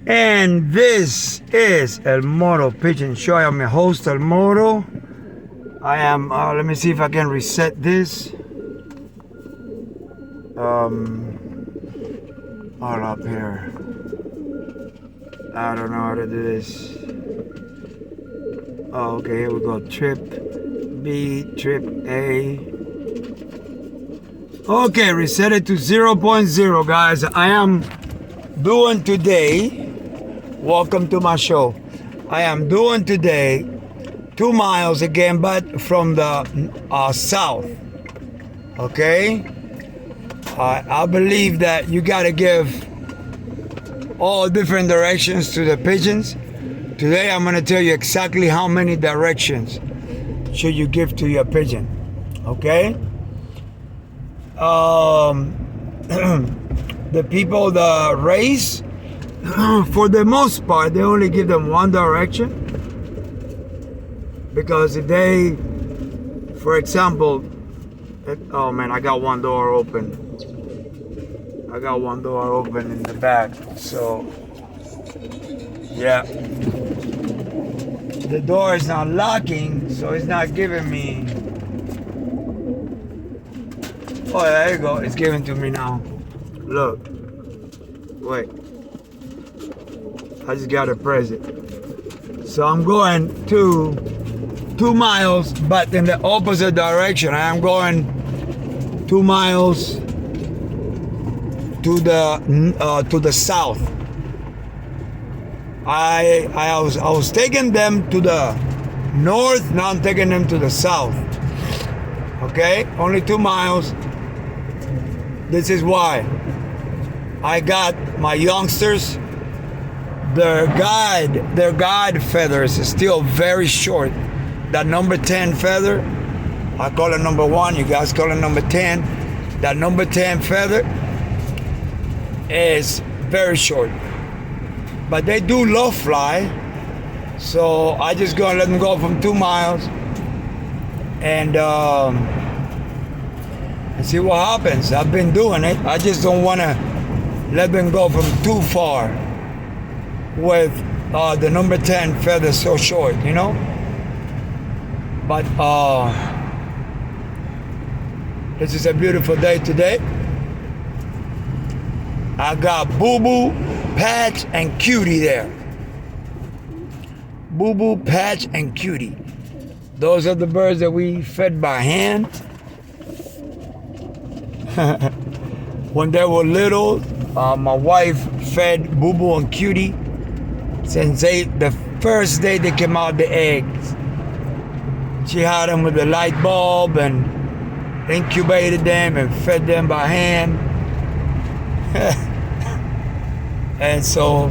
And this is El Moro Pigeon Show. I am your host, El Moro. I am, let me see if I can reset this. All up here. I don't know how to do this. Oh, okay, here we go. Trip B, trip A. Okay, reset it to 0.0, guys. I am doing today, welcome to my show. I am doing today 2 miles again, but from the south. Okay? I believe that you gotta give all different directions to the pigeons. Today I'm gonna tell you exactly how many directions should you give to your pigeon. Okay? The people that race, for the most part, they only give them one direction. Because if they, for example, oh man, I got one door open. I got one door open in the back. So, yeah. The door is not locking, so it's not giving me. Oh, there you go. It's giving to me now. Look. Wait. I just gotta press it. So I'm going to 2 miles, but in the opposite direction. I am going 2 miles to the south. I was taking them to the north. Now I'm taking them to the south. Okay, only 2 miles. This is why I got my youngsters. Their guide feathers is still very short. That number 10 feather, I call it number 1. You guys call it number 10. That number 10 feather is very short, but they do low fly. So I just gonna let them go from 2 miles and see what happens. I've been doing it. I just don't want to let them go from too far with the number 10 feather so short, you know. But this is a beautiful day today. I got Boo Boo, Patch, and Cutie there. Boo Boo, Patch, and Cutie. Those are the birds that we fed by hand. When they were little, my wife fed Boo Boo and Cutie since the first day they came out the eggs. She had them with a light bulb and incubated them and fed them by hand. And so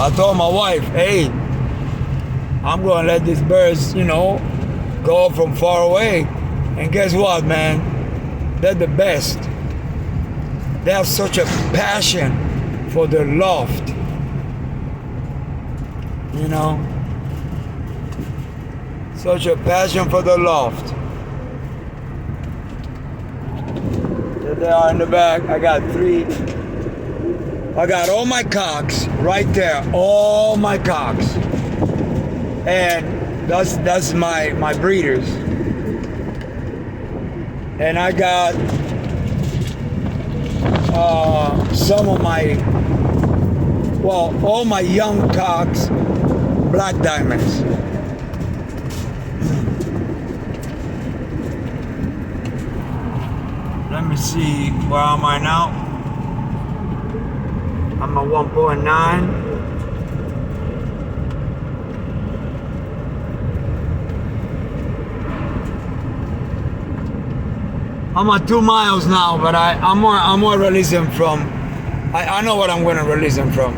I told my wife, hey, I'm gonna let these birds, you know, go from far away. And guess what, man? They're the best. They have such a passion for their loft. You know? Such a passion for the loft. There they are in the back. I got 3. I got all my cocks right there. All my cocks. And that's my breeders. And I got some of my, well, all my young cocks, black diamonds. Let me see, where am I now? I'm at 1.9. I'm at 2 miles now, but I'm more releasing from. I know what I'm going to release them from.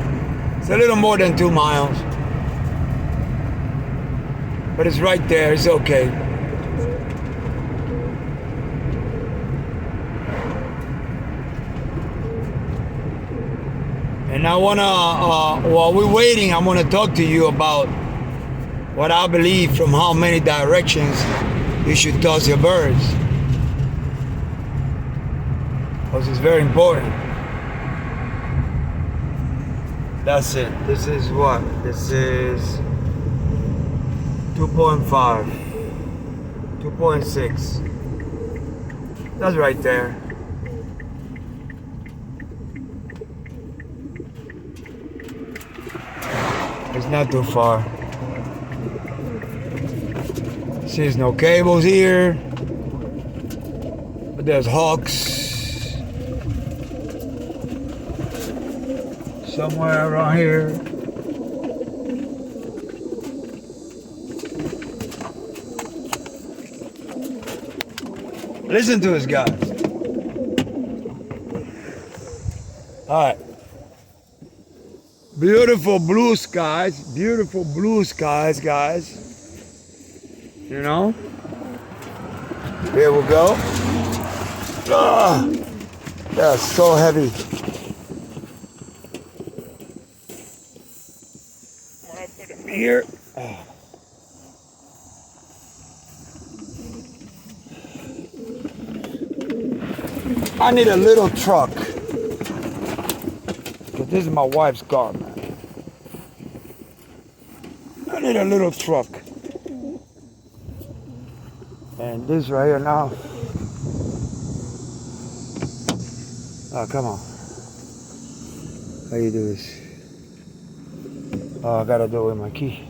It's a little more than 2 miles, but it's right there. It's okay. And I wanna, while we're waiting, I wanna talk to you about what I believe from how many directions you should toss your birds. Because it's very important. That's it. This is what? This is 2.5. 2.6. That's right there. It's not too far. See, there's no cables here. But there's hawks somewhere around here. Listen to this, guys. All right. Beautiful blue skies, guys. You know? Here we go. Ah, that's so heavy. I'm gonna put them here. Ah. I need a little truck. Because this is my wife's car, man. I need a little truck. And this right here now. Oh, come on. How you do this? Oh, I gotta do it with my key.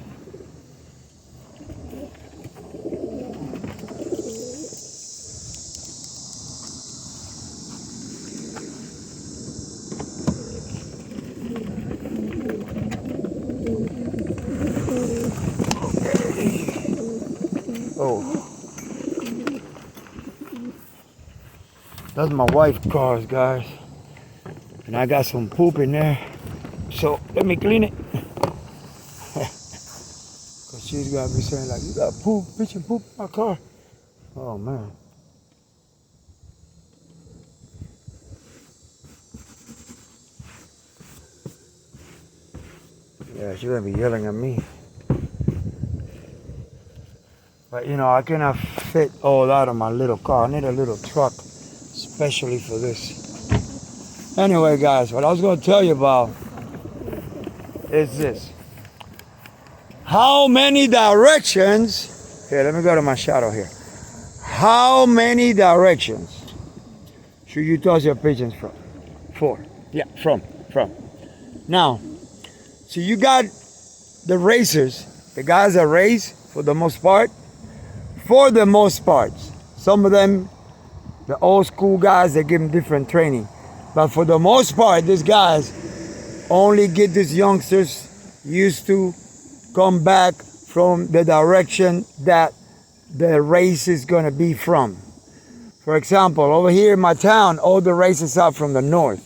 Oh. That's my wife's cars, guys. And I got some poop in there. So let me clean it. Cause she's gonna be saying like, you got poop, bitch, and poop in my car. Oh man. Yeah, she's gonna be yelling at me. But you know, I cannot fit all that on my little car. I need a little truck, especially for this. Anyway, guys, what I was going to tell you about is this. How many directions, here, let me go to my shadow here. How many directions should you toss your pigeons from? 4. Yeah, from. Now, so you got the racers, the guys that race for the most part. Some of them, the old school guys, they give them different training. But for the most part, these guys only get these youngsters used to come back from the direction that the race is going to be from. For example, over here in my town, all the races are from the north.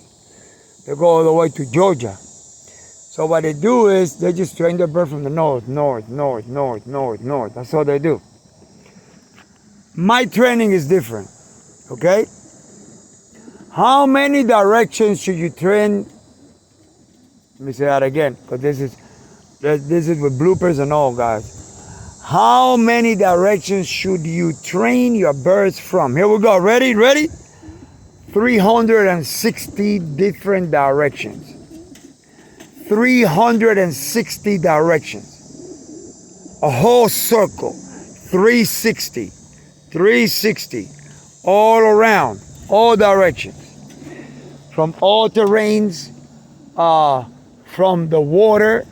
They go all the way to Georgia. So what they do is they just train their bird from the north. That's all they do. My training is different, okay? How many directions should you train? Let me say that again, because this is with bloopers and all, guys. How many directions should you train your birds from? Here we go. Ready? 360 different directions. 360 directions. A whole circle. 360. All around. All directions. From all terrains. From the water.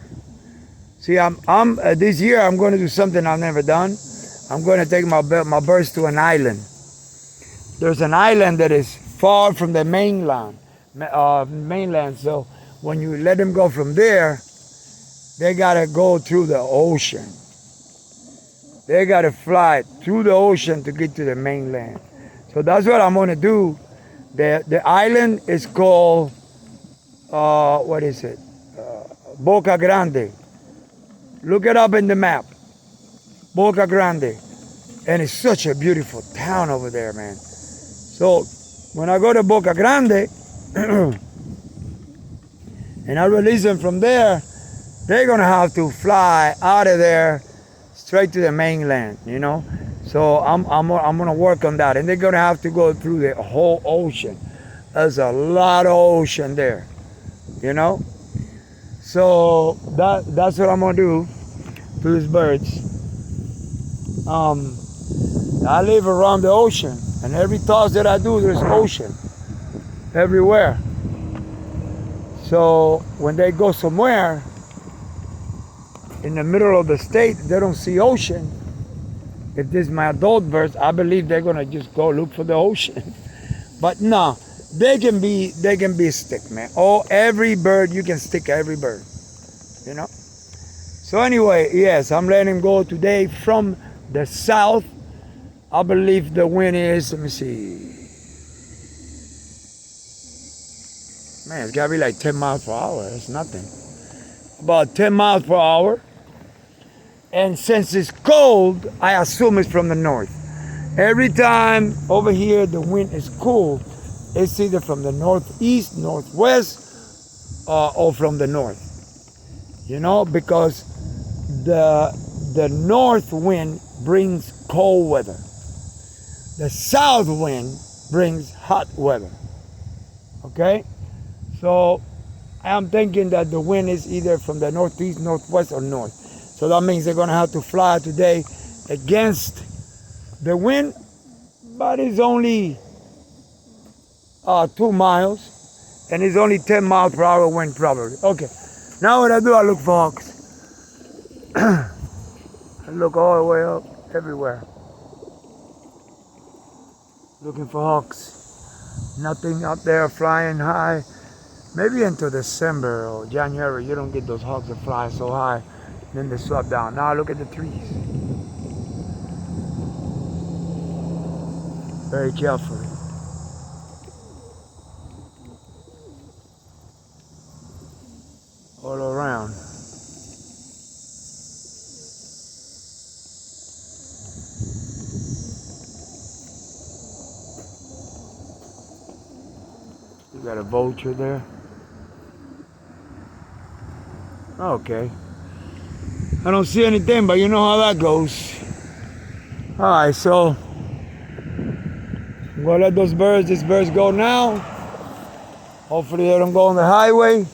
See, I'm this year I'm going to do something I've never done. I'm going to take my birds to an island. There's an island that is far from the mainland. So when you let them go from there, they gotta go through the ocean. They gotta fly through the ocean to get to the mainland. So that's what I'm gonna do. The island is called what is it? Boca Grande. Look it up in the map. Boca Grande. And it's such a beautiful town over there, man. So when I go to Boca Grande and I release them from there, they're gonna have to fly out of there straight to the mainland, you know. So I'm gonna work on that, and they're gonna have to go through the whole ocean. There's a lot of ocean there, you know. So that's what I'm gonna do to these birds. I live around the ocean, and every toss that I do, there's ocean everywhere. So when they go somewhere in the middle of the state, they don't see ocean. If this is my adult birds, I believe they're gonna just go look for the ocean. But no, they can be stick, man. Oh, every bird, you can stick every bird, you know. So anyway, yes, I'm letting him go today from the south. I believe the wind is, let me see. Man, it's gotta be like 10 miles per hour. That's nothing. About 10 miles per hour. And since it's cold, I assume it's from the north. Every time over here the wind is cool, it's either from the northeast, northwest, or from the north. You know, because the north wind brings cold weather. The south wind brings hot weather. Okay? So I'm thinking that the wind is either from the northeast, northwest, or north. So that means they're gonna have to fly today against the wind, but it's only 2 miles, and it's only 10 miles per hour wind probably. Okay, now what I do, I look for hawks. I look all the way up, everywhere. Looking for hawks. Nothing up there flying high. Maybe until December or January, you don't get those hawks that fly so high. Then they swap down. Now look at the trees. Very carefully. All around. You got a vulture there. Okay. I don't see anything, but you know how that goes. Alright, so I'm gonna let these birds go now. Hopefully they don't go on the highway.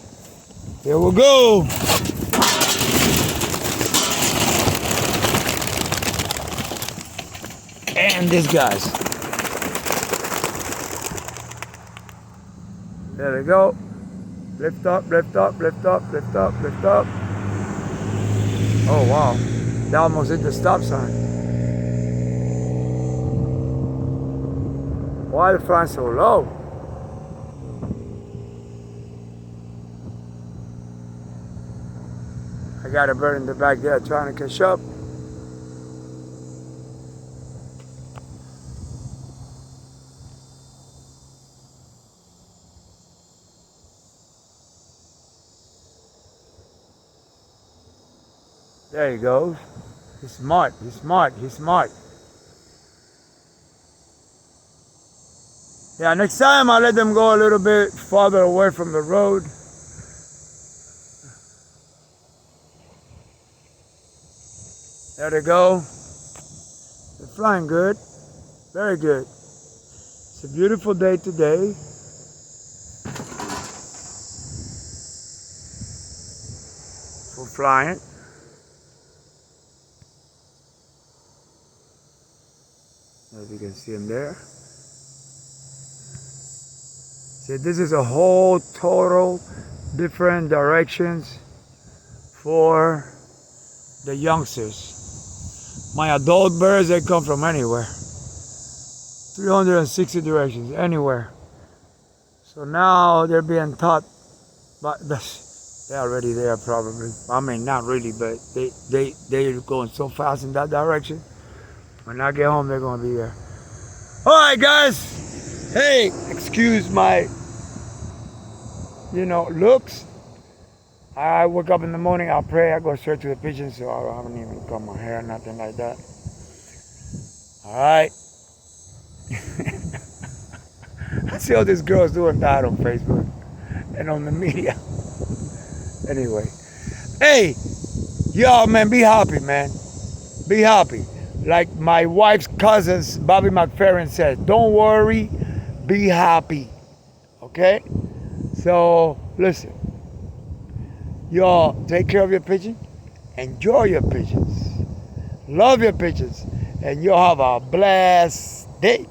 Here we go. And these guys. There they go. Lift up, lift up, lift up, lift up, lift up. Oh wow, they almost hit the stop sign. Why are they flying so low? I got a bird in the back there trying to catch up. There he goes. He's smart, he's smart, he's smart. Yeah, next time I'll let them go a little bit farther away from the road. There they go. They're flying good. Very good. It's a beautiful day today. For flying. As you can see them there. See, this is a whole total different directions for the youngsters. My adult birds, they come from anywhere. 360 directions, anywhere. So now they're being taught, but they're already there probably. I mean, not really, but they're going so fast in that direction. When I get home, they're gonna be there. All right, guys. Hey, excuse my, looks. I wake up in the morning, I pray, I go straight to the pigeons, so I haven't even cut my hair, nothing like that. All right. I see all these girls doing that on Facebook and on the media. Anyway, hey, y'all, man, be happy, man. Be happy. Like my wife's cousins, Bobby McFerrin said, don't worry, be happy. Okay? So, listen. Y'all take care of your pigeon. Enjoy your pigeons. Love your pigeons. And you'll have a blessed day.